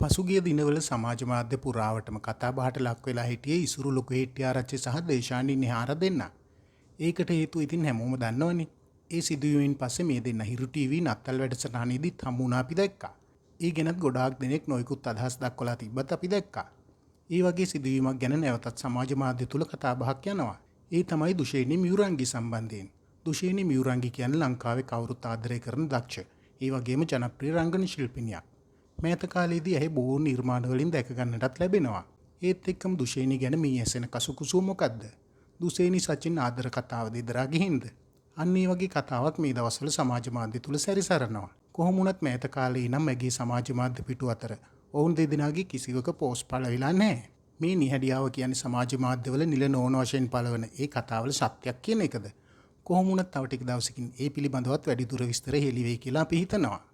පසුගිය දිනවල සමාජ මාධ්‍ය පුරාවටම කතා බහට ලක් වෙලා හිටියේ ඉසුරු ලොකු හෙට්ටිආරච්චි සහ දේශානි නිහාර දෙන්න. ඒකට හේතුව ඉතින් හැමෝම දන්නවනේ. ඒ සිදුවීමෙන් පස්සේ මේ දෙන්න හිරු ටීවී නත්තල් වැඩසටහනේදීත් හමු වුණා අපි දැක්කා. ඒ ගැනත් ගොඩාක් දෙනෙක් නොයෙකුත් අදහස් දක්වලා තිබ්බත් අපි දැක්කා. ඒ වගේ සිදුවීමක් ගැන නැවතත් සමාජ මාධ්‍ය තුල කතා බහක් යනවා. ඒ තමයි දුෂේනි මියුරංගි සම්බන්ධයෙන්. දුෂේනි මියුරංගි කියන්නේ ලංකාවේ කවුරුත් ආදරය කරන දක්ෂ. ඒ වගේම ජනප්‍රිය රංගන ශිල්පිනියක්. මෑත කාලයේදී ඇහි බොහෝ නිර්මාණ වලින් දැක ගන්නටත් ලැබෙනවා. ඒත් එක්කම දුෂේනි ගැන මී ඇසෙන කසුකුසුව මොකද්ද? දුෂේනි සචින් ආදර කතාව දෙදරා ගිහින්ද? අන්න ඒ වගේ කතාවක් මේ දවස්වල සමාජ මාධ්‍ය තුල සැරිසරනවා. කොහොම වුණත් මෑත කාලේ ඉනම් මගේ සමාජ මාධ්‍ය පිටු අතර ඔවුන් දෙදෙනාගේ කිසිවක පෝස්ට් පළවිලා නැහැ. මේ නිහඬියාව කියන්නේ සමාජ මාධ්‍යවල නිල නොවන වශයෙන් පළවන ඒ කතාවල සත්‍යයක් කියන එකද? කොහොම වුණත් තව ටික දවසකින් ඒ පිළිබඳවත් වැඩිදුර විස්තර හෙළි වෙයි කියලා අපි හිතනවා.